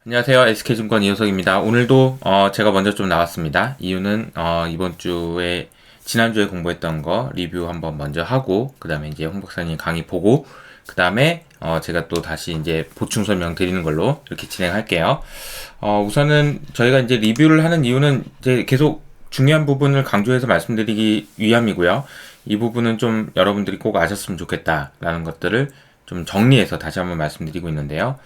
안녕하세요. SK증권 이효석입니다. 오늘도 제가 먼저 좀 나왔습니다. 이유는 이번 주에 지난주에 공부했던 거 리뷰 한번 먼저 하고 그 다음에 이제 홍 박사님 강의 보고 그 다음에 제가 또 다시 이제 보충 설명 드리는 걸로 이렇게 진행할게요. 우선은 저희가 이제 리뷰를 하는 이유는 이제 계속 중요한 부분을 강조해서 말씀드리기 위함이고요. 이 부분은 좀 여러분들이 꼭 아셨으면 좋겠다라는 것들을 좀 정리해서 다시 한번 말씀드리고 있는데요.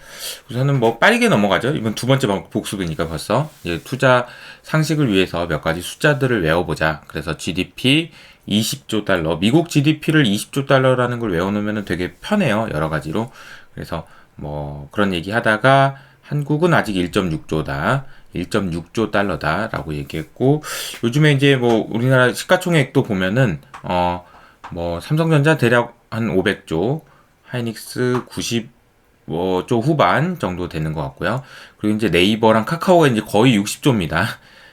우선은 뭐 빠르게 넘어가죠. 이번 두 번째 복습이니까 벌써 이제 투자 상식을 위해서 몇 가지 숫자들을 외워보자. 그래서 GDP 20조 달러, 미국 GDP를 20조 달러라는 걸 외워놓으면 되게 편해요. 여러 가지로. 그래서 뭐 그런 얘기 하다가 한국은 아직 1.6조다. 1.6조 달러다라고 얘기했고, 요즘에 이제 뭐 우리나라 시가총액도 보면은 뭐 삼성전자 대략 한 500조, 하이닉스 90조 후반 정도 되는 것 같고요. 그리고 이제 네이버랑 카카오가 이제 거의 60조입니다.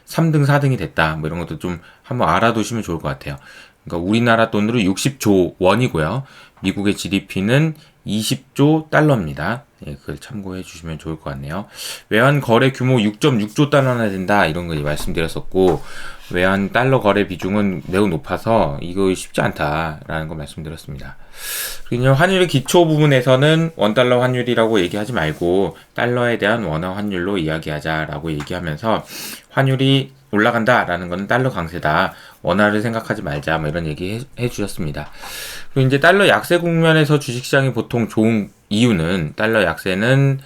3등, 4등이 됐다. 뭐 이런 것도 좀 한번 알아두시면 좋을 것 같아요. 그러니까 우리나라 돈으로 60조 원이고요. 미국의 GDP는 20조 달러입니다. 예, 그걸 참고해 주시면 좋을 것 같네요. 외환 거래 규모 6.6조 달러나 된다. 이런 거 말씀드렸었고, 외환 달러 거래 비중은 매우 높아서 이거 쉽지 않다라는 거 말씀드렸습니다. 그리고 환율의 기초 부분에서는 원달러 환율이라고 얘기하지 말고 달러에 대한 원화 환율로 이야기하자라고 얘기하면서, 환율이 올라간다라는 건 달러 강세다, 원화를 생각하지 말자, 뭐 이런 얘기 해 주셨습니다. 그리고 이제 달러 약세 국면에서 주식시장이 보통 좋은 이유는, 달러 약세는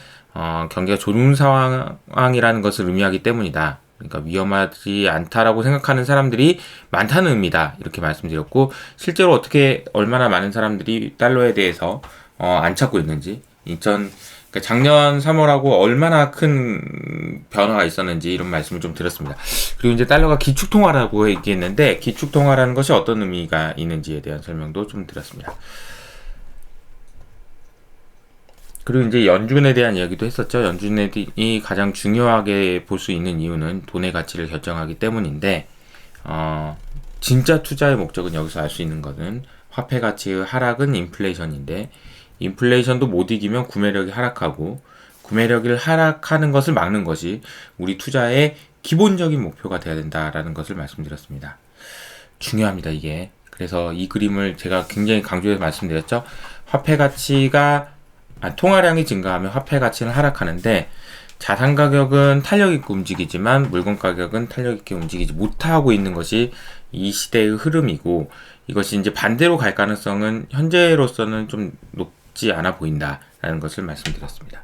경기가 좋은 상황이라는 것을 의미하기 때문이다. 그러니까 위험하지 않다라고 생각하는 사람들이 많다는 의미다. 이렇게 말씀드렸고, 실제로 어떻게 얼마나 많은 사람들이 달러에 대해서 안 찾고 있는지, 그러니까 작년 3월하고 얼마나 큰 변화가 있었는지 이런 말씀을 좀 드렸습니다. 그리고 이제 달러가 기축통화라고 얘기했는데, 기축통화라는 것이 어떤 의미가 있는지에 대한 설명도 좀 드렸습니다. 그리고 이제 연준에 대한 이야기도 했었죠. 연준이 가장 중요하게 볼 수 있는 이유는 돈의 가치를 결정하기 때문인데, 진짜 투자의 목적은 여기서 알 수 있는 것은 화폐 가치의 하락은 인플레이션인데, 인플레이션도 못 이기면 구매력이 하락하고, 구매력을 하락하는 것을 막는 것이 우리 투자의 기본적인 목표가 돼야 된다라는 것을 말씀드렸습니다. 중요합니다, 이게. 그래서 이 그림을 제가 굉장히 강조해서 말씀드렸죠. 화폐 가치가 통화량이 증가하면 화폐 가치는 하락하는데, 자산 가격은 탄력 있게 움직이지만 물건 가격은 탄력 있게 움직이지 못하고 있는 것이 이 시대의 흐름이고, 이것이 이제 반대로 갈 가능성은 현재로서는 좀 높지 않아 보인다라는 것을 말씀드렸습니다.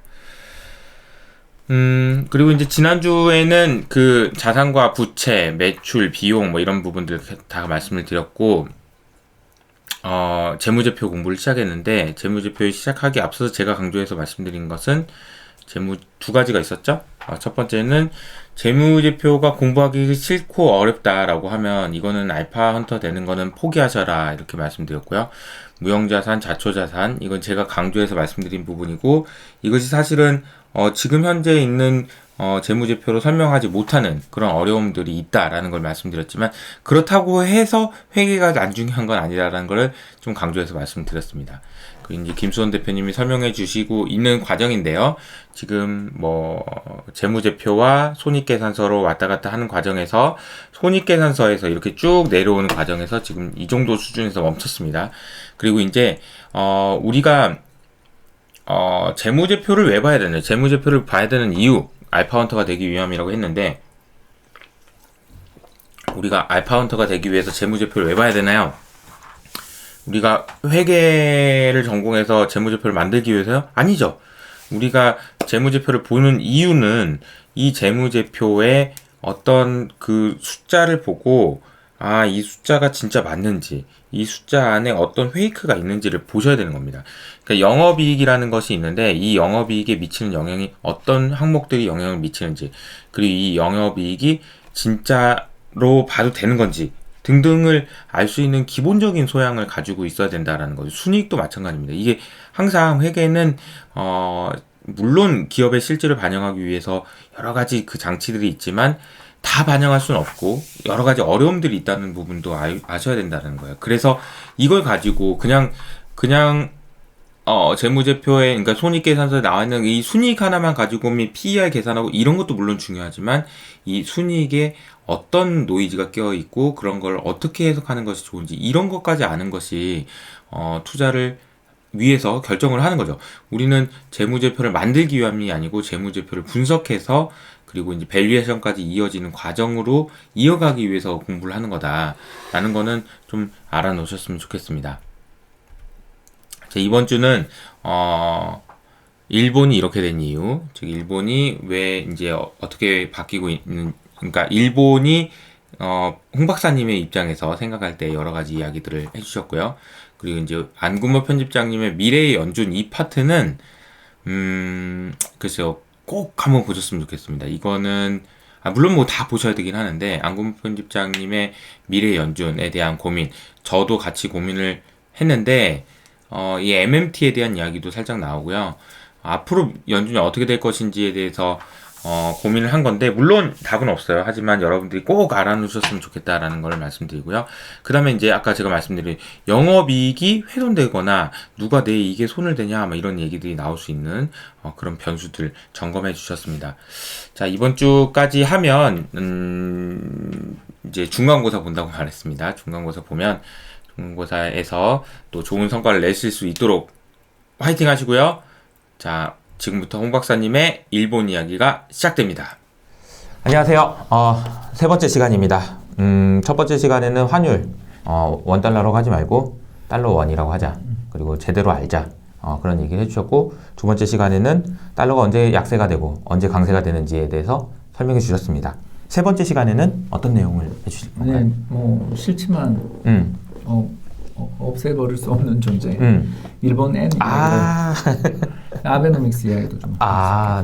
그리고 이제 지난주에는 그 자산과 부채, 매출, 비용 뭐 이런 부분들 다 말씀을 드렸고, 재무제표 공부를 시작했는데, 재무제표 시작하기 앞서서 제가 강조해서 말씀드린 것은 재무 두 가지가 있었죠. 첫 번째는 재무제표가 공부하기 싫고 어렵다라고 하면 이거는 알파 헌터 되는 거는 포기하셔라, 이렇게 말씀드렸고요. 무형자산, 자초자산, 이건 제가 강조해서 말씀드린 부분이고, 이것이 사실은 지금 현재 있는 재무제표로 설명하지 못하는 그런 어려움들이 있다라는 걸 말씀드렸지만, 그렇다고 해서 회계가 안 중요한 건 아니라는 걸 좀 강조해서 말씀드렸습니다. 그리고 이제 김수원 대표님이 설명해 주시고 있는 과정인데요. 지금 뭐 재무제표와 손익계산서로 왔다 갔다 하는 과정에서, 손익계산서에서 이렇게 쭉 내려오는 과정에서 지금 이 정도 수준에서 멈췄습니다. 그리고 이제 우리가 재무제표를 왜 봐야 되냐, 재무제표를 봐야 되는 이유, 알파헌터가 되기 위함이라고 했는데, 우리가 알파헌터가 되기 위해서 재무제표를 왜 봐야 되나요? 우리가 회계를 전공해서 재무제표를 만들기 위해서요? 아니죠. 우리가 재무제표를 보는 이유는 이 재무제표의 어떤 그 숫자를 보고, 이 숫자가 진짜 맞는지, 이 숫자 안에 어떤 페이크가 있는지를 보셔야 되는 겁니다. 그러니까 영업이익이라는 것이 있는데, 이 영업이익에 미치는 영향이, 어떤 항목들이 영향을 미치는지, 그리고 이 영업이익이 진짜로 봐도 되는 건지 등등을 알 수 있는 기본적인 소양을 가지고 있어야 된다라는 거죠. 순이익도 마찬가지입니다. 이게 항상 회계는 물론 기업의 실질을 반영하기 위해서 여러 가지 그 장치들이 있지만, 다 반영할 수는 없고 여러 가지 어려움들이 있다는 부분도 아셔야 된다는 거예요. 그래서 이걸 가지고 그냥 재무제표에, 그러니까 손익계산서에 나와 있는 이 순이익 하나만 가지고 PER 계산하고 이런 것도 물론 중요하지만 이 순이익에 어떤 노이즈가 껴 있고 그런 걸 어떻게 해석하는 것이 좋은지 이런 것까지 아는 것이 투자를 위해서 결정을 하는 거죠. 우리는 재무제표를 만들기 위함이 아니고 재무제표를 분석해서 그리고 이제 밸류에이션까지 이어지는 과정으로 이어가기 위해서 공부를 하는 거다라는 거는 좀 알아놓으셨으면 좋겠습니다. 자, 이번 주는 일본이 이렇게 된 이유, 즉 일본이 왜 이제 어떻게 바뀌고 있는, 그러니까 일본이 홍 박사님의 입장에서 생각할 때 여러 가지 이야기들을 해주셨고요. 그리고 이제 안구모 편집장님의 미래의 연준 이 파트는 글쎄요, 꼭 한번 보셨으면 좋겠습니다. 이거는 물론 뭐 다 보셔야 되긴 하는데 안구모 편집장님의 미래의 연준에 대한 고민, 저도 같이 고민을 했는데 이 MMT에 대한 이야기도 살짝 나오고요. 앞으로 연준이 어떻게 될 것인지에 대해서 고민을 한 건데 물론 답은 없어요. 하지만 여러분들이 꼭 알아놓으셨으면 좋겠다라는 걸 말씀드리고요. 그 다음에 이제 아까 제가 말씀드린 영업이익이 훼손되거나 누가 내 이익에 손을 대냐 뭐 이런 얘기들이 나올 수 있는 그런 변수들 점검해 주셨습니다. 자, 이번 주까지 하면 이제 중간고사 본다고 말했습니다. 중간고사 보면 중간고사에서 또 좋은 성과를 내실 수 있도록 화이팅 하시고요. 자, 지금부터 홍 박사님의 일본 이야기가 시작됩니다. 안녕하세요. 세 번째 시간입니다. 첫 번째 시간에는 환율, 원달러로 하지 말고 달러 원이라고 하자. 그리고 제대로 알자. 그런 얘기를 해주셨고, 두 번째 시간에는 달러가 언제 약세가 되고 언제 강세가 되는지에 대해서 설명해 주셨습니다. 세 번째 시간에는 어떤 내용을 해주실 건가요? 네, 뭐 싫지만 없애버릴 수 없는 존재. 일본 엔 아베노믹스 이야기도 좀.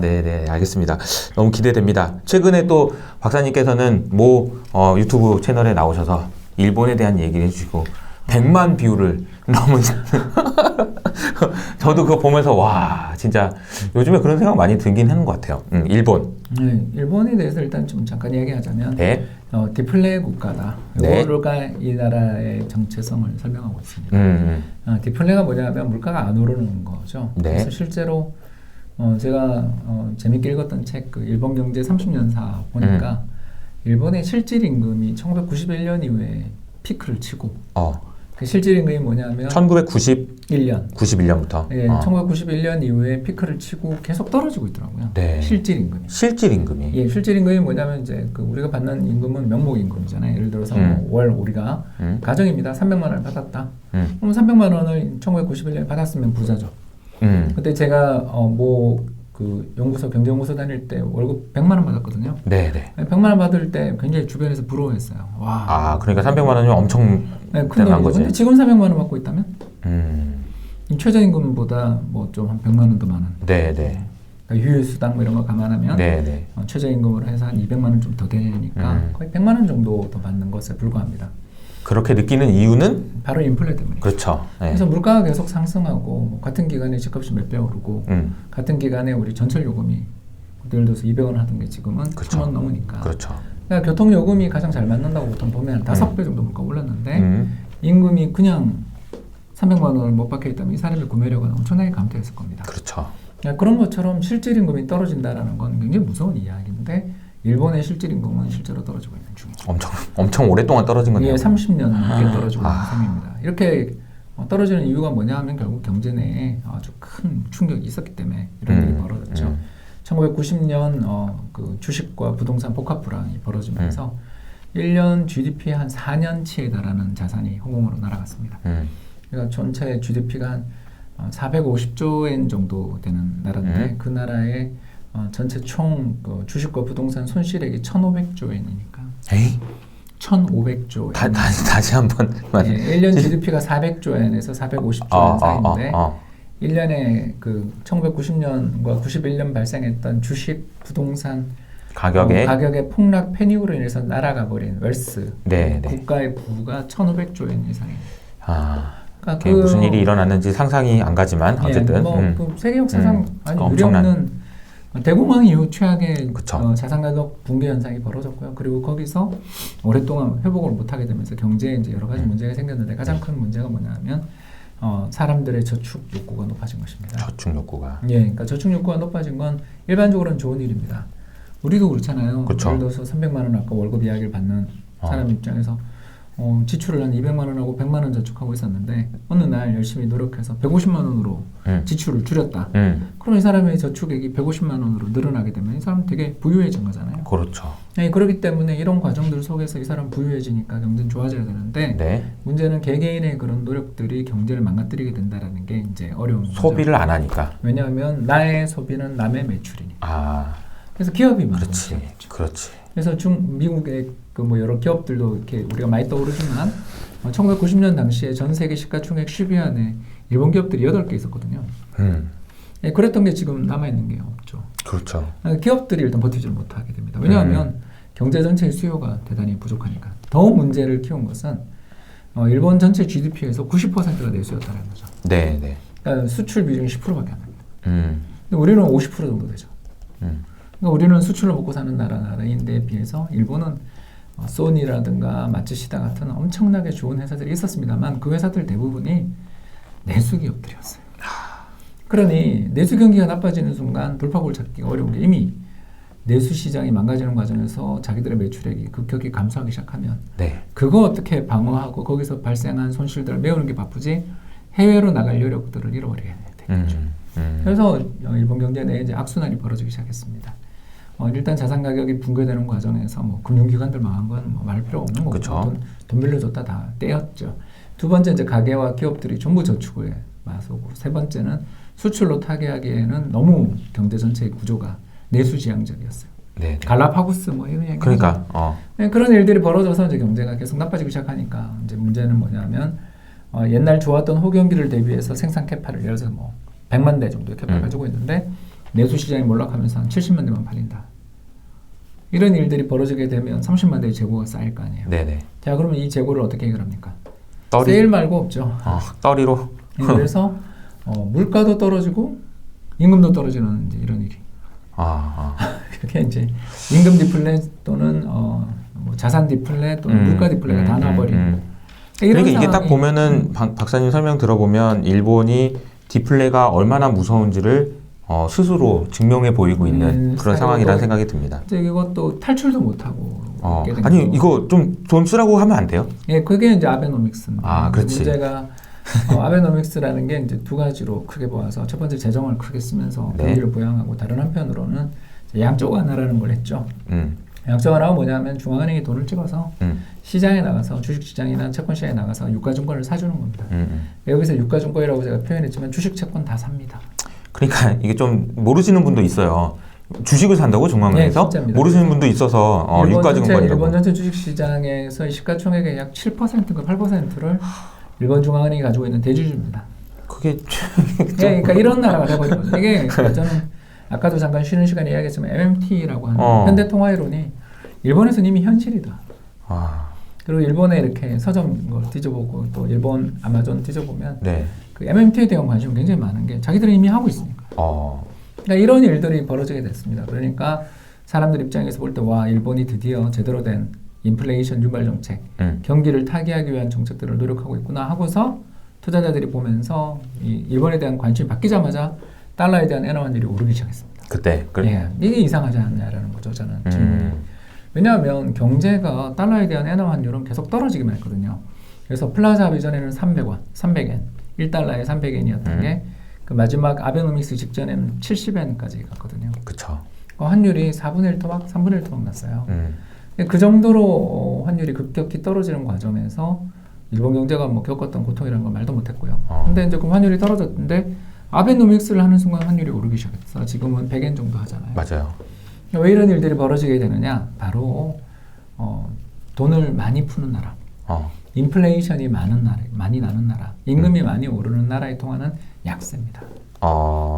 네네, 알겠습니다. 너무 기대됩니다. 최근에 또 박사님께서는 모 유튜브 채널에 나오셔서 일본에 대한 얘기를 해주시고 100만 뷰를 넘은 저도 그거 보면서 와, 진짜 요즘에 그런 생각 많이 들긴 하는 것 같아요. 일본. 네, 일본에 대해서 일단 좀 잠깐 이야기하자면 네. 디플레 국가다. 네. 이거가 이 나라의 정체성을 설명하고 있습니다. 디플레가 뭐냐면 물가가 안 오르는 거죠. 네. 그래서 실제로 제가 재밌게 읽었던 책, 그 일본 경제 30년사 보니까 일본의 실질 임금이 1991년 이후에 피크를 치고 그 실질 임금이 뭐냐면 1991년부터 예, 1991년 이후에 피크를 치고 계속 떨어지고 있더라고요. 네. 실질 임금이. 실질 임금이. 예, 실질 임금이 뭐냐면 이제 그 우리가 받는 임금은 명목 임금이잖아요. 예를 들어서 월 우리가 가정입니다. 300만 원을 받았다. 그럼 300만 원을 1991년에 받았으면 부자죠. 그때 제가 그 연구소 경제연구소 다닐 때 월급 100만 원 받았거든요. 네네. 100만 원 받을 때 굉장히 주변에서 부러워했어요. 와. 그러니까 300만 원이면 엄청 큰 돈이죠. 거지. 근데 지금 400만 원 받고 있다면? 최저임금보다 뭐 좀 한 100만 원 더 많은. 네네. 그러니까 유휴수당 뭐 이런 거 감안하면 네네. 최저임금으로 해서 한 200만 원 좀 더 되니까 거의 100만 원 정도 더 받는 것에 불과합니다. 그렇게 느끼는 이유는? 바로 인플레 때문이죠. 그렇죠. 네. 그래서 물가가 계속 상승하고 뭐 같은 기간에 집값이 몇 배 오르고 같은 기간에 우리 전철 요금이 예를 들어서 200원 하던 게 지금은 그렇죠. 1000원 넘으니까. 그렇죠. 그러니까 교통 요금이 가장 잘 맞는다고 보통 보면 5배 정도 물가 올랐는데 임금이 그냥 300만 원을 못 받게 했다면 이 사람의 구매력은 엄청나게 감퇴했을 겁니다. 그렇죠. 그러니까 그런 것처럼 실질 임금이 떨어진다라는 건 굉장히 무서운 이야기인데 일본의 실질 임금은 실제로 떨어지고 있는 중이죠. 엄청 오랫동안 떨어진 건데요. 예, 30년 넘게 떨어지고 있는 셈입니다. 이렇게 떨어지는 이유가 뭐냐 하면 결국 경제 내에 아주 큰 충격이 있었기 때문에 이런 일이 벌어졌죠. 1990년 그 주식과 부동산 복합 불황이 벌어지면서 1년 GDP 한 4년치에 달하는 자산이 허공으로 날아갔습니다. 그러니까 전체 GDP가 한 450조 엔 정도 되는 나라인데 그 나라의 전체 총 그 주식과 부동산 손실액이 1,500조 엔이니까. 에이? 1,500조 엔. 다시 한번. 예, 1년 GDP가 400조 엔에서 450조 엔 사이인데 1년에 그 1990년과 91년 발생했던 주식, 부동산 가격의 폭락 패닉으로 인해서 날아가 버린 웰스 국가의 부가 1,500조 엔 이상입니다. 그러니까 무슨 일이 일어났는지 상상이 안 가지만 어쨌든 그 세계 역사상 유례없는 대공황 이후 최악의 자산 가격 붕괴 현상이 벌어졌고요. 그리고 거기서 오랫동안 회복을 못하게 되면서 경제에 이제 여러 가지 문제가 생겼는데 가장 큰 문제가 뭐냐면 사람들의 저축 욕구가 높아진 것입니다. 저축 욕구가. 예, 그러니까 저축 욕구가 높아진 건 일반적으로는 좋은 일입니다. 우리도 그렇잖아요. 그쵸. 예를 들어서 300만 원 아까 월급 이야기를 받는 사람 입장에서 지출을 한 200만 원하고 100만 원 저축하고 있었는데 어느 날 열심히 노력해서 150만 원으로 지출을 줄였다. 그럼 이 사람의 저축액이 150만 원으로 늘어나게 되면 이 사람 되게 부유해진 거잖아요. 그렇죠. 네, 그렇기 때문에 이런 과정들 속에서 이 사람 부유해지니까 경제는 좋아져야 되는데 네. 문제는 개개인의 그런 노력들이 경제를 망가뜨리게 된다라는 게 이제 어려운 거죠. 소비를 안 하니까. 왜냐하면 나의 소비는 남의 매출이니까. 아, 그래서 기업이 그렇지. 망가지겠죠. 그렇지. 그래서 미국의 그 뭐 여러 기업들도 이렇게 우리가 많이 떠오르지만 1990년 당시에 전 세계 시가총액 10위 안에 일본 기업들이 8개 있었거든요. 예, 그랬던 게 지금 남아있는 게 없죠. 그렇죠. 기업들이 일단 버티지 못하게 됩니다. 왜냐하면 경제 전체의 수요가 대단히 부족하니까. 더 문제를 키운 것은 일본 전체 GDP에서 90%가 내수였다는 거죠. 네, 네. 그러니까 수출 비중이 10%밖에 안 납니다. 음, 근데 우리는 50% 정도 되죠. 음. 그러니까 우리는 수출로 먹고 사는 나라인데 비해서 일본은 소니라든가 마츠시다 같은 엄청나게 좋은 회사들이 있었습니다만 그 회사들 대부분이 내수 기업들이었어요. 그러니 내수 경기가 나빠지는 순간 돌파구를 찾기가 어려운 게 이미 내수 시장이 망가지는 과정에서 자기들의 매출액이 급격히 감소하기 시작하면 네. 그거 어떻게 방어하고 거기서 발생한 손실들을 메우는 게 바쁘지 해외로 나갈 여력들을 잃어버리게 되겠죠. 그래서 일본 경제 내에 이제 악순환이 벌어지기 시작했습니다. 일단 자산 가격이 붕괴되는 과정에서 뭐 금융기관들 망한 건 뭐 말할 필요 없는 거고 돈 빌려줬다 다 떼었죠. 두 번째 이제 가게와 기업들이 전부 저축에 맞서고 세 번째는 수출로 타개하기에는 너무 경제 전체의 구조가 내수지향적이었어요. 네. 갈라파고스 뭐 이런 얘기. 그러니까 네, 그런 일들이 벌어져서 이제 경제가 계속 나빠지기 시작하니까 이제 문제는 뭐냐면 옛날 좋았던 호경기를 대비해서 생산 캐파를 예를 들어서 뭐 100만 대 정도의 캐파를 가지고 있는데 내수 시장이 몰락하면서 한 70만 대만 팔린다. 이런 일들이 벌어지게 되면 30만 대의 재고가 쌓일 거 아니에요. 네네. 자, 그러면 이 재고를 어떻게 해결합니까? 떨이. 세일 말고 없죠. 떨이로. 그래서 물가도 떨어지고 임금도 떨어지는 이제 이런 일이. 그렇게 이제 임금 디플레 또는 뭐 자산 디플레 또는 물가 디플레가 다 나버리는. 그러니까 이게 딱 보면은 박사님 설명 들어보면 일본이 디플레가 얼마나 무서운지를 스스로 증명해 보이고 있는 그런 상황이라는 생각이 듭니다. 이제 이것도 탈출도 못하고 아니 이거 좀 돈 쓰라고 하면 안 돼요? 예, 그게 이제 아베노믹스입니다. 그렇지. 문제가 아베노믹스라는 게 이제 두 가지로 크게 보아서 첫 번째 재정을 크게 쓰면서 경기를 부양하고 다른 한편으로는 양적 완화라는 걸 했죠. 양적 완화가 뭐냐면 중앙은행이 돈을 찍어서 시장에 나가서 주식시장이나 채권시장에 나가서 유가증권을 사주는 겁니다. 여기서 유가증권이라고 제가 표현했지만 주식, 채권 다 삽니다. 그러니까 이게 좀 모르시는 분도 있어요. 주식을 산다고 중앙은행에서? 네, 모르시는 분도 있어서 유가증권이라고. 일본 전체 주식시장에서 시가총액의 약 7%가 8%를 일본 중앙은행이 가지고 있는 대주주입니다. 그게 그러니까 이런 나라가 되버린 거죠. 이게 저는 아까도 잠깐 쉬는 시간에 이야기했지만 MMT라고 하는 현대통화이론이 일본에서는 이미 현실이다. 그리고 일본에 이렇게 서점 걸 뒤져보고 또 일본 아마존 뒤져보면 그 MMT에 대한 관심이 굉장히 많은 게 자기들은 이미 하고 있으니까. 그러니까 이런 일들이 벌어지게 됐습니다. 그러니까 사람들 입장에서 볼 때 와 일본이 드디어 제대로 된 인플레이션 유발 정책, 경기를 타개하기 위한 정책들을 노력하고 있구나 하고서 투자자들이 보면서 이 일본에 대한 관심이 바뀌자마자 달러에 대한 엔화 환율이 오르기 시작했습니다. 그때 예, 이게 이상하지 않냐라는 거죠. 저는 질문이. 왜냐하면 경제가 달러에 대한 엔화 환율은 계속 떨어지기만 했거든요. 그래서 플라자 이전에는 300원, 300엔, 1달러에 300엔이었던 게 그 마지막 아베노믹스 직전에는 70엔까지 갔거든요. 그렇죠. 환율이 4분의 1 토막, 3분의 1 토막 났어요. 그 정도로 환율이 급격히 떨어지는 과정에서 일본 경제가 뭐 겪었던 고통이라는 걸 말도 못했고요. 근데 이제 그 환율이 떨어졌는데 아베노믹스를 하는 순간 환율이 오르기 시작했어. 지금은 100엔 정도 하잖아요. 맞아요. 왜 이런 일들이 벌어지게 되느냐? 바로 돈을 많이 푸는 나라, 인플레이션이 많이 나는 나라, 임금이 많이 오르는 나라에 통하는 약세입니다.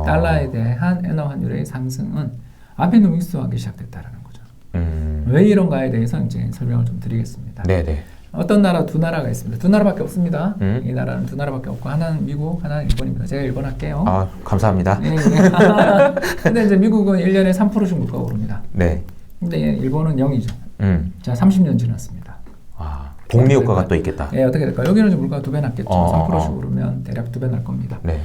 달러에 대한 엔화 환율의 상승은 아베노믹스와 하기 시작됐다라는 거죠. 왜 이런가에 대해서 이제 설명을 좀 드리겠습니다. 네네. 어떤 나라 두 나라가 있습니다. 두 나라밖에 없습니다. 이 나라는 두 나라밖에 없고 하나는 미국, 하나는 일본입니다. 제가 일본 할게요. 감사합니다. 예. 근데 이제 미국은 1년에 3%씩 물가가 오릅니다. 네. 근데 일본은 0이죠. 자, 30년 지났습니다. 복리 효과가 또 있겠다. 예, 어떻게 될까요? 여기는 좀 물가가 2배 낮겠죠. 3%씩 어. 오르면 대략 2배 날 겁니다. 네.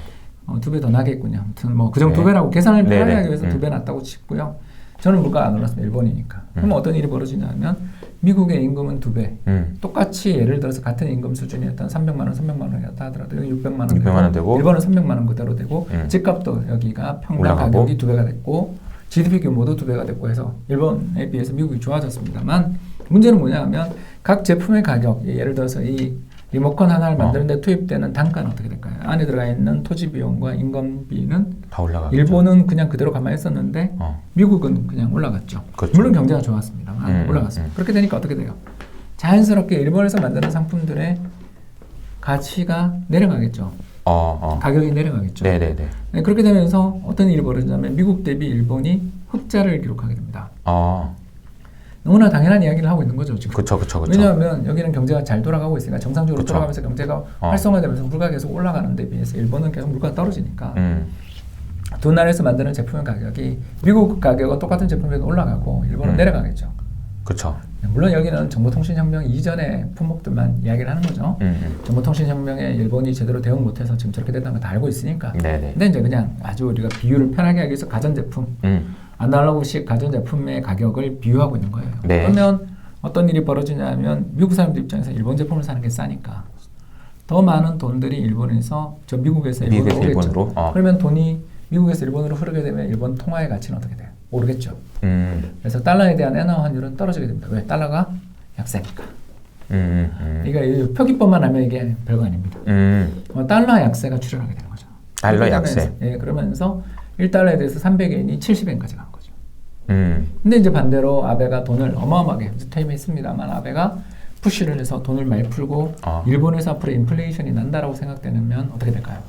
2배 더 나겠군요. 아무튼 뭐 그정 네. 2배라고 계산을 편하게 네네. 하기 위해서 2배 낮다고 치고요. 저는 물가가 안 올랐습니다. 일본이니까. 그럼 어떤 일이 벌어지냐면 미국의 임금은 2배. 똑같이 예를 들어서 같은 임금 수준이었던 300만 원이었다 하더라도 여기 600만 원 600만 원 되고 일본은 300만 원 그대로 되고 집값도 여기가 평당 올라가고. 가격이 2배가 됐고 GDP 규모도 2배가 됐고 해서 일본에 비해서 미국이 좋아졌습니다만 문제는 뭐냐면 각 제품의 가격 예를 들어서 이 리모컨 하나를 만드는데 투입되는 단가는 어떻게 될까요? 안에 들어가 있는 토지 비용과 인건비는 다 올라가겠죠. 일본은 그냥 그대로 가만히 있었는데 어. 미국은 그냥 올라갔죠. 그렇죠. 물론 경제가 좋았습니다만 올라갔습니다. 그렇게 되니까 어떻게 돼요? 자연스럽게 일본에서 만드는 상품들의 가치가 내려가겠죠. 가격이 내려가겠죠. 네네네. 네, 그렇게 되면서 어떤 일이 벌어지냐면 미국 대비 일본이 흑자를 기록하게 됩니다. 너무나 당연한 이야기를 하고 있는 거죠 지금. 그쵸. 왜냐하면 여기는 경제가 잘 돌아가고 있으니까 정상적으로 그쵸. 돌아가면서 경제가 활성화되면서 물가가 계속 올라가는 데 비해서 일본은 계속 물가가 떨어지니까 두 나라에서 만드는 제품의 가격이 미국 가격은 똑같은 제품에도 올라가고 일본은 내려가겠죠. 그쵸. 물론 여기는 정보통신혁명 이전의 품목들만 이야기를 하는 거죠. 정보통신혁명에 일본이 제대로 대응 못해서 지금 저렇게 됐다는 걸 다 알고 있으니까. 네네. 근데 이제 그냥 아주 우리가 비유를 편하게 하기 위해서 가전제품, 아날로그식 가전제품의 가격을 비유하고 있는 거예요. 네. 그러면 어떤 일이 벌어지냐면 미국 사람들 입장에서 일본 제품을 사는 게 싸니까 더 많은 돈들이 일본에서 미국에서 일본으로 오겠죠. 일본으로? 그러면 돈이 미국에서 일본으로 흐르게 되면 일본 통화의 가치는 어떻게 돼요? 오르겠죠. 그래서 달러에 대한 엔화 환율은 떨어지게 됩니다. 왜? 달러가 약세니까. 그러니까 표기법만 하면 이게 별거 아닙니다. 달러 약세가 출현하게 되는 거죠. 달러 약세. 예, 그러면서 1달러에 대해서 300엔이 70엔까지 간 거죠. 근데 이제 반대로 아베가 돈을 어마어마하게 퇴임했습니다만 아베가 푸시를 해서 돈을 많이 풀고 일본에서 앞으로 인플레이션이 난다라고 생각되면 어떻게 될까요?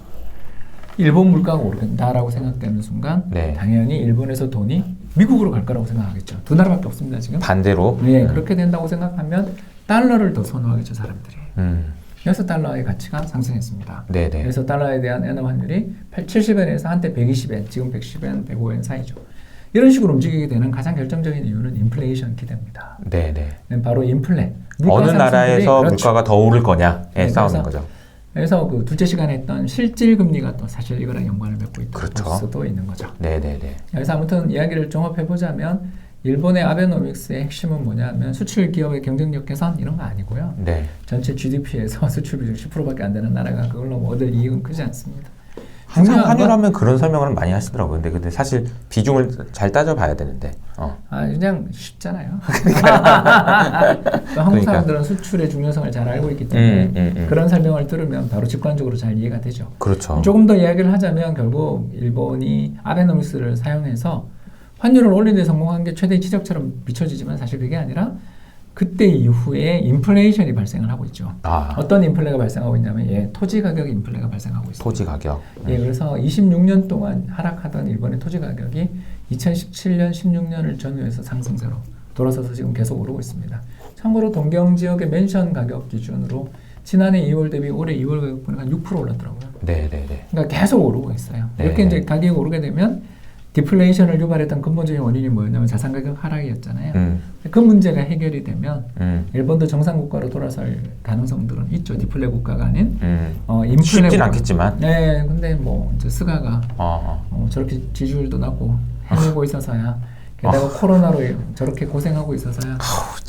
일본 물가가 오른다라고 생각되는 순간 당연히 일본에서 돈이 미국으로 갈 거라고 생각하겠죠. 두 나라밖에 없습니다 지금. 반대로. 네, 그렇게 된다고 생각하면 달러를 더 선호하겠죠 사람들이. 그래서 달러의 가치가 상승했습니다. 네네. 그래서 달러에 대한 엔화 환율이 70엔에서 한때 120엔, 지금 110엔, 105엔 사이죠. 이런 식으로 움직이게 되는 가장 결정적인 이유는 인플레이션 기대입니다. 네네. 바로 인플레. 어느 나라에서 그렇죠. 물가가 더 오를 거냐에 네, 싸우는 거죠. 그래서 그 둘째 시간에 했던 실질 금리가 또 사실 이거랑 연관을 맺고 있다고 그렇죠. 볼 수도 있는 거죠. 네네네. 그래서 아무튼 이야기를 종합해 보자면 일본의 아베노믹스의 핵심은 뭐냐면 수출 기업의 경쟁력 개선 이런 거 아니고요. 네. 전체 GDP에서 수출 비중 10%밖에 안 되는 나라가 그걸로 얻을 이익은 크지 않습니다. 항상 중요한 건- 환율하면 그런 설명을 많이 하시더라고요. 근데 사실 비중을 잘 따져봐야 되는데. 그냥 쉽잖아요. 또 한국 그러니까. 사람들은 수출의 중요성을 잘 알고 있기 때문에 그런 설명을 들으면 바로 직관적으로 잘 이해가 되죠. 그렇죠. 조금 더 이야기를 하자면 결국 일본이 아베노믹스를 사용해서 환율을 올리는 데 성공한 게 최대의 지적처럼 비춰지지만 사실 그게 아니라 그때 이후에 인플레이션이 발생을 하고 있죠. 어떤 인플레가 발생하고 있냐면 토지 가격 인플레가 발생하고 있습니다. 토지 가격. 그래서 26년 동안 하락하던 일본의 토지 가격이 2017년, 16년을 전후해서 상승세로 돌아서서 지금 계속 오르고 있습니다. 참고로 동경 지역의 맨션 가격 기준으로 지난해 2월 대비 올해 2월 가격 보니까 한 6% 올랐더라고요. 네네네. 그러니까 계속 오르고 있어요. 이렇게 네. 이제 가격이 오르게 되면 디플레이션을 유발했던 근본적인 원인이 뭐였냐면 자산 가격 하락이었잖아요. 그 문제가 해결이 되면 일본도 정상 국가로 돌아설 가능성들은 있죠. 디플레 국가가 아닌 인플레 쉽진 국가. 않겠지만. 네, 근데 뭐 이제 스가가 저렇게 지지율도 낮고 해내고 있어서야 게다가 코로나로 저렇게 고생하고 있어서야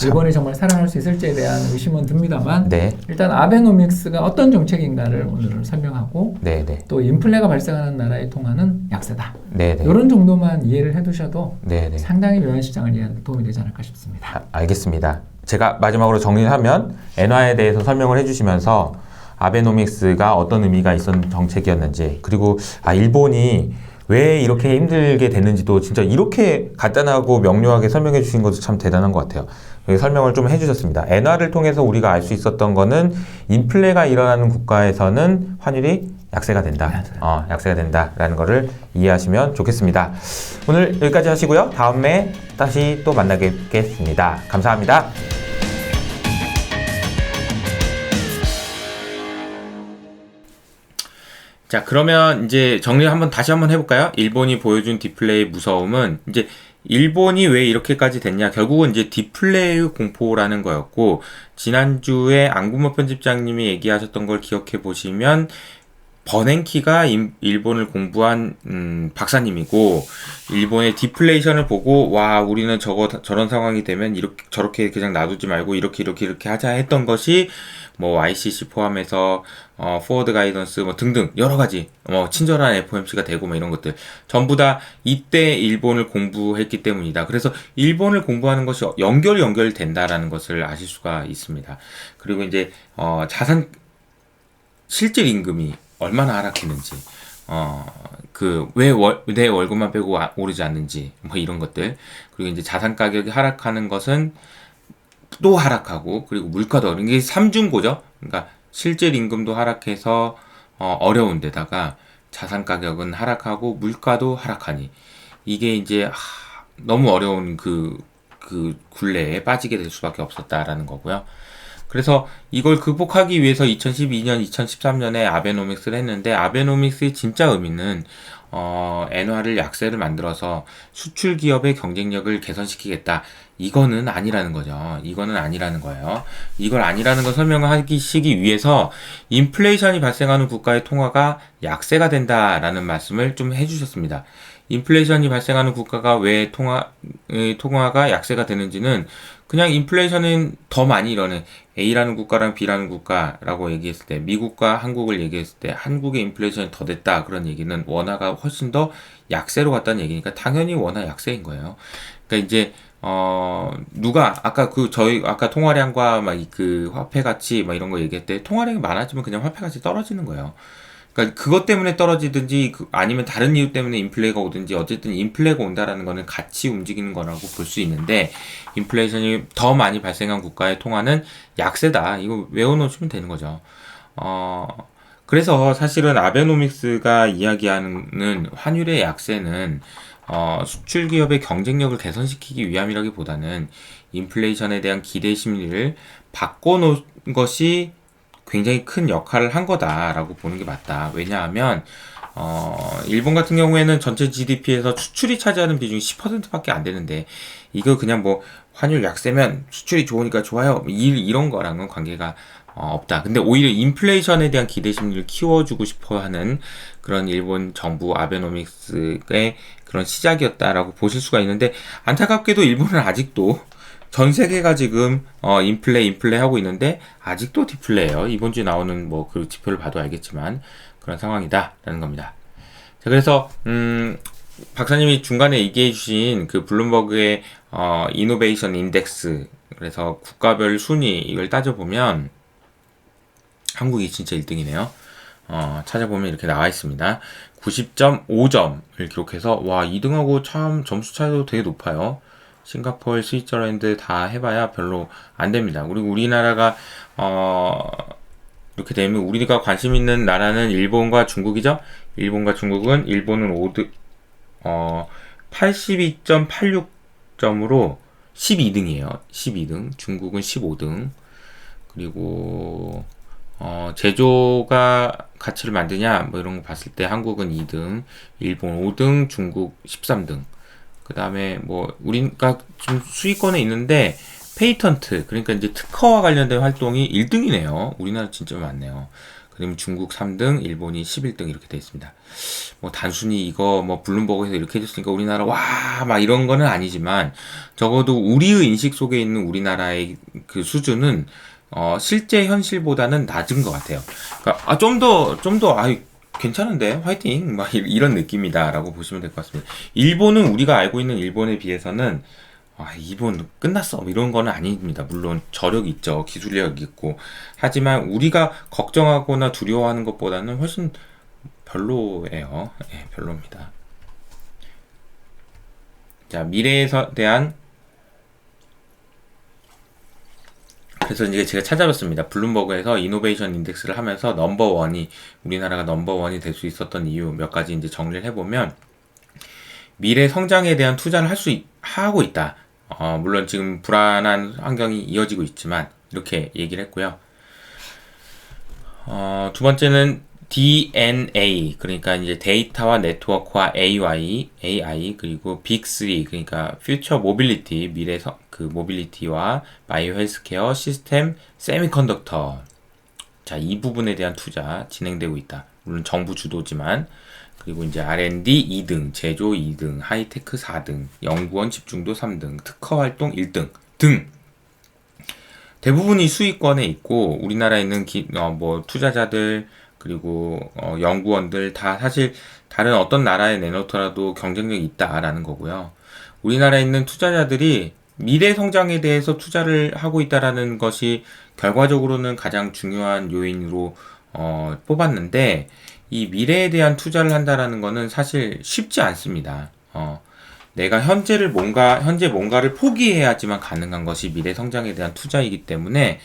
일본이 정말 살아날 수 있을지에 대한 의심은 듭니다만 네. 일단 아베노믹스가 어떤 정책인가를 오늘은 설명하고 네네. 또 인플레가 발생하는 나라의 통화는 약세다. 네네. 이런 정도만 이해를 해두셔도 네네. 상당히 외환시장을 이해하는 데 도움이 되지 않을까 싶습니다. 알겠습니다. 제가 마지막으로 정리하면 엔화에 대해서 설명을 해주시면서 아베노믹스가 어떤 의미가 있었던 정책이었는지 그리고 일본이 왜 이렇게 힘들게 됐는지도 진짜 이렇게 간단하고 명료하게 설명해 주신 것도 참 대단한 것 같아요. 설명을 좀 해주셨습니다. 엔화를 통해서 우리가 알 수 있었던 거는 인플레가 일어나는 국가에서는 환율이 약세가 된다. 약세가 된다라는 거를 이해하시면 좋겠습니다. 오늘 여기까지 하시고요. 다음에 다시 또 만나겠습니다. 감사합니다. 자, 그러면 이제 정리 다시 한번 해볼까요? 일본이 보여준 디플레이의 무서움은 이제 일본이 왜 이렇게까지 됐냐? 결국은 이제 디플레이 공포라는 거였고, 지난주에 안구모 편집장님이 얘기하셨던 걸 기억해 보시면, 버냉키가 일본을 공부한 박사님이고, 일본의 디플레이션을 보고 와 우리는 저런 상황이 되면 이렇게 저렇게 그냥 놔두지 말고 이렇게 하자 했던 것이 뭐 ICC 포함해서 포워드 가이던스 뭐 등등 여러 가지 친절한 FOMC가 되고 뭐 이런 것들 전부 다 이때 일본을 공부했기 때문이다. 그래서 일본을 공부하는 것이 연결된다라는 것을 아실 수가 있습니다. 그리고 이제 자산 실질 임금이 얼마나 하락했는지, 내 월급만 빼고 오르지 않는지, 뭐 이런 것들. 그리고 이제 자산 가격이 하락하는 것은 또 하락하고, 그리고 물가도, 이게 삼중고죠? 그러니까 실질 임금도 하락해서, 어려운 데다가 자산 가격은 하락하고, 물가도 하락하니. 이게 이제, 너무 어려운 그 굴레에 빠지게 될 수밖에 없었다라는 거고요. 그래서 이걸 극복하기 위해서 2012년, 2013년에 아베노믹스를 했는데 아베노믹스의 진짜 의미는 엔화를 약세를 만들어서 수출 기업의 경쟁력을 개선시키겠다. 이거는 아니라는 거죠. 이거는 아니라는 거예요. 이걸 아니라는 걸 설명하시기 위해서 인플레이션이 발생하는 국가의 통화가 약세가 된다라는 말씀을 좀 해주셨습니다. 인플레이션이 발생하는 국가가 왜 통화가 약세가 되는지는 그냥 인플레이션은 더 많이 일어나는 A라는 국가랑 B라는 국가라고 얘기했을 때 미국과 한국을 얘기했을 때 한국의 인플레이션이 더 됐다 그런 얘기는 원화가 훨씬 더 약세로 갔다는 얘기니까 당연히 원화 약세인 거예요. 그러니까 이제 누가 아까 통화량과 막 그 화폐 가치 막 이런 거 얘기할 때 통화량이 많아지면 그냥 화폐 가치 떨어지는 거예요. 그러니까 그것 때문에 떨어지든지 아니면 다른 이유 때문에 인플레가 오든지 어쨌든 인플레가 온다라는 거는 같이 움직이는 거라고 볼 수 있는데 인플레이션이 더 많이 발생한 국가의 통화는 약세다. 이거 외워놓으시면 되는 거죠. 그래서 사실은 아베노믹스가 이야기하는 환율의 약세는 수출 기업의 경쟁력을 개선시키기 위함이라기보다는 인플레이션에 대한 기대 심리를 바꿔놓은 것이 굉장히 큰 역할을 한 거다라고 보는 게 맞다. 왜냐하면 일본 같은 경우에는 전체 GDP에서 수출이 차지하는 비중이 10%밖에 안 되는데 이거 그냥 뭐 환율 약세면 수출이 좋으니까 좋아요 이런 거랑은 관계가 없다. 근데 오히려 인플레이션에 대한 기대 심리를 키워주고 싶어 하는 그런 일본 정부 아베노믹스의 그런 시작이었다라고 보실 수가 있는데 안타깝게도 일본은 아직도 전 세계가 지금 인플레 하고 있는데 아직도 디플레예요. 이번 주에 나오는 뭐 그 지표를 봐도 알겠지만 그런 상황이다라는 겁니다. 자, 그래서 박사님이 중간에 얘기해 주신 그 블룸버그의 이노베이션 인덱스 그래서 국가별 순위 이걸 따져보면 한국이 진짜 1등이네요. 찾아보면 이렇게 나와 있습니다. 90.5점을 기록해서 와 2등하고 참 점수 차이도 되게 높아요. 싱가포르, 스위tzer랜드 다 해봐야 별로 안 됩니다. 그리고 우리나라가 이렇게 되면 우리가 관심 있는 나라는 일본과 중국이죠. 일본과 중국은 일본은 82.86점으로 12등이에요. 12등. 중국은 15등. 그리고 제조가 가치를 만드냐 뭐 이런 거 봤을 때 한국은 2등, 일본 5등, 중국 13등. 그 다음에 뭐 우리가 좀 수익권에 있는데 페이턴트 그러니까 이제 특허와 관련된 활동이 1등이네요. 우리나라 진짜 많네요. 그러면 중국 3등, 일본이 11등 이렇게 되어 있습니다. 뭐 단순히 이거 뭐 블룸버그에서 이렇게 해줬으니까 우리나라 와 막 이런 거는 아니지만 적어도 우리의 인식 속에 있는 우리나라의 그 수준은 실제 현실보다는 낮은 것 같아요. 그러니까 좀 더 괜찮은데 화이팅 막 이런 느낌이다라고 보시면 될 것 같습니다. 일본은 우리가 알고 있는 일본에 비해서는 일본 끝났어 이런 거는 아닙니다. 물론 저력이 있죠. 기술력이 있고 하지만 우리가 걱정하거나 두려워하는 것보다는 훨씬 별로예요. 네, 별로입니다. 자, 미래에 대한 그래서 이제 제가 찾아봤습니다. 블룸버그에서 이노베이션 인덱스를 하면서 우리나라가 넘버원이 될 수 있었던 이유 몇 가지 이제 정리를 해보면 미래 성장에 대한 투자를 하고 있다. 물론 지금 불안한 환경이 이어지고 있지만 이렇게 얘기를 했고요. 두 번째는 DNA 그러니까 이제 데이터와 네트워크와 AI 그리고 빅3 그러니까 퓨처 모빌리티 미래 그 모빌리티와 바이오 헬스케어 시스템 세미컨덕터 자, 이 부분에 대한 투자 진행되고 있다. 물론 정부 주도지만 그리고 이제 R&D 2등, 제조 2등, 하이테크 4등, 연구원 집중도 3등, 특허 활동 1등 등 대부분이 수익권에 있고 우리나라에 있는 뭐 투자자들 그리고 연구원들 다 사실 다른 어떤 나라에 내놓더라도 경쟁력이 있다라는 거고요. 우리나라에 있는 투자자들이 미래 성장에 대해서 투자를 하고 있다라는 것이 결과적으로는 가장 중요한 요인으로 뽑았는데 이 미래에 대한 투자를 한다라는 거는 사실 쉽지 않습니다. 내가 현재 뭔가를 포기해야지만 가능한 것이 미래 성장에 대한 투자이기 때문에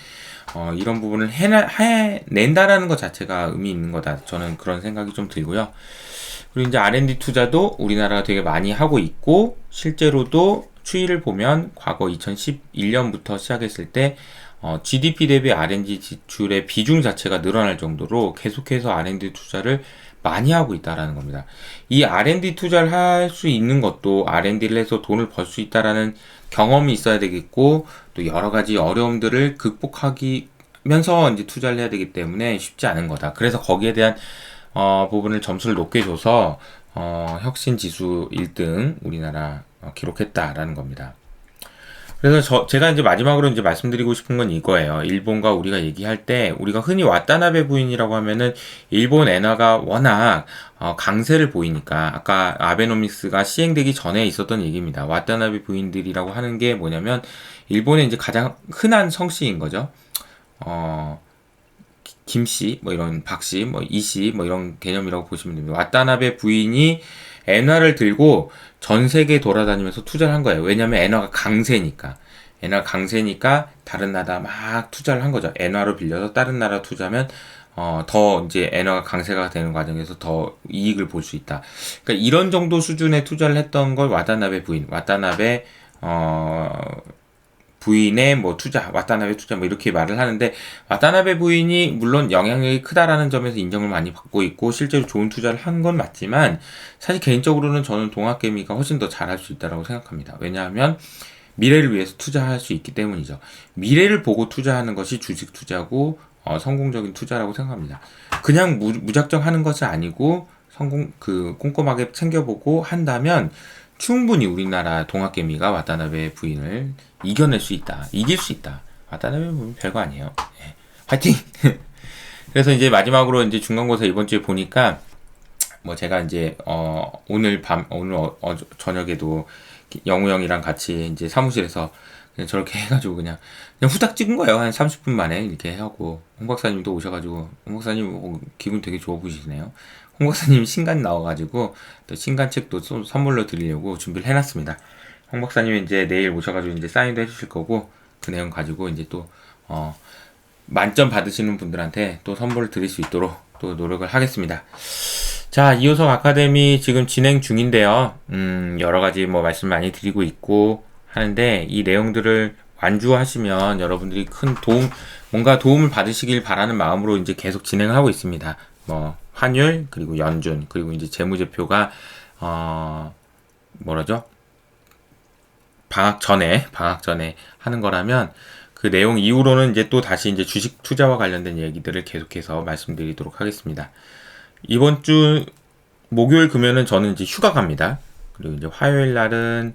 이런 부분을 해낸다라는 것 자체가 의미 있는 거다. 저는 그런 생각이 좀 들고요. 그리고 이제 R&D 투자도 우리나라가 되게 많이 하고 있고 실제로도 추이를 보면 과거 2011년부터 시작했을 때 GDP 대비 R&D 지출의 비중 자체가 늘어날 정도로 계속해서 R&D 투자를 많이 하고 있다라는 겁니다. 이 R&D 투자를 할 수 있는 것도 R&D를 해서 돈을 벌 수 있다라는 경험이 있어야 되겠고 또 여러 가지 어려움들을 극복하면서 이제 투자를 해야 되기 때문에 쉽지 않은 거다. 그래서 거기에 대한 부분을 점수를 높게 줘서 혁신 지수 1등 우리나라 기록했다라는 겁니다. 그래서 제가 이제 마지막으로 이제 말씀드리고 싶은 건 이거예요. 일본과 우리가 얘기할 때 우리가 흔히 와타나베 부인이라고 하면은 일본 엔화가 워낙 강세를 보이니까 아까 아베노믹스가 시행되기 전에 있었던 얘기입니다. 와타나베 부인들이라고 하는 게 뭐냐면 일본의 이제 가장 흔한 성씨인 거죠. 김씨, 뭐 이런 박씨, 뭐 이씨, 뭐 이런 개념이라고 보시면 됩니다. 와타나베 부인이 엔화를 들고 전 세계 돌아다니면서 투자를 한 거예요. 왜냐면 엔화가 강세니까. 엔화가 강세니까 다른 나라 막 투자를 한 거죠. 엔화로 빌려서 다른 나라 투자하면 더 이제 엔화가 강세가 되는 과정에서 더 이익을 볼 수 있다. 그러니까 이런 정도 수준의 투자를 했던 걸 와타나베 부인의 뭐 와타나베 투자 뭐 이렇게 말을 하는데 와타나베 부인이 물론 영향력이 크다라는 점에서 인정을 많이 받고 있고 실제로 좋은 투자를 한 건 맞지만 사실 개인적으로는 저는 동학개미가 훨씬 더 잘할 수 있다고 생각합니다. 왜냐하면 미래를 위해서 투자할 수 있기 때문이죠. 미래를 보고 투자하는 것이 주식 투자고 성공적인 투자라고 생각합니다. 그냥 무작정 하는 것이 아니고 꼼꼼하게 챙겨보고 한다면 충분히 우리나라 동학개미가 와타나베 부인을 이겨낼 수 있다. 이길 수 있다. 와타나베 부인 별거 아니에요. 네. 화이팅! 그래서 이제 마지막으로 이제 중간고사 이번 주에 보니까 뭐 제가 이제 오늘 저녁에도 영우 형이랑 같이 이제 사무실에서 그냥 저렇게 해가지고 그냥 후딱 찍은 거예요. 한 30분 만에 이렇게 하고 홍 박사님도 오셔가지고 홍 박사님 기분 되게 좋아 보이시네요. 홍 박사님 신간 나와가지고 또 신간 책도 선물로 드리려고 준비를 해놨습니다. 홍 박사님이 이제 내일 오셔가지고 이제 사인도 해주실 거고 그 내용 가지고 이제 또 만점 받으시는 분들한테 또 선물을 드릴 수 있도록 또 노력을 하겠습니다. 자, 이호석 아카데미 지금 진행 중인데요. 여러 가지 뭐 말씀 많이 드리고 있고 하는데 이 내용들을 완주하시면 여러분들이 큰 뭔가 도움을 받으시길 바라는 마음으로 이제 계속 진행을 하고 있습니다. 뭐 환율 그리고 연준 그리고 이제 재무제표가 방학 전에 하는 거라면 그 내용 이후로는 이제 또 다시 이제 주식 투자와 관련된 얘기들을 계속해서 말씀드리도록 하겠습니다. 이번 주 목요일 금요일은 저는 이제 휴가 갑니다. 그리고 이제 화요일 날은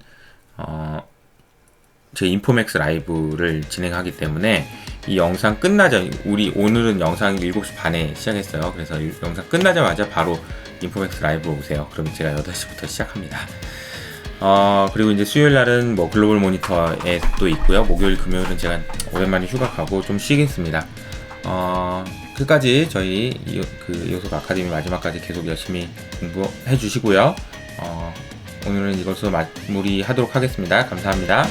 제 인포맥스 라이브를 진행하기 때문에 이 영상 오늘은 영상이 7시 반에 시작했어요. 그래서 이 영상 끝나자마자 바로 인포맥스 라이브 오세요. 그럼 제가 8시부터 시작합니다. 그리고 이제 수요일 날은 뭐 글로벌 모니터에 또 있고요. 목요일 금요일은 제가 오랜만에 휴가 가고 좀 쉬겠습니다. 끝까지 저희 이호석 아카데미 마지막까지 계속 열심히 공부해 주시고요. 오늘은 이것으로 마무리하도록 하겠습니다. 감사합니다.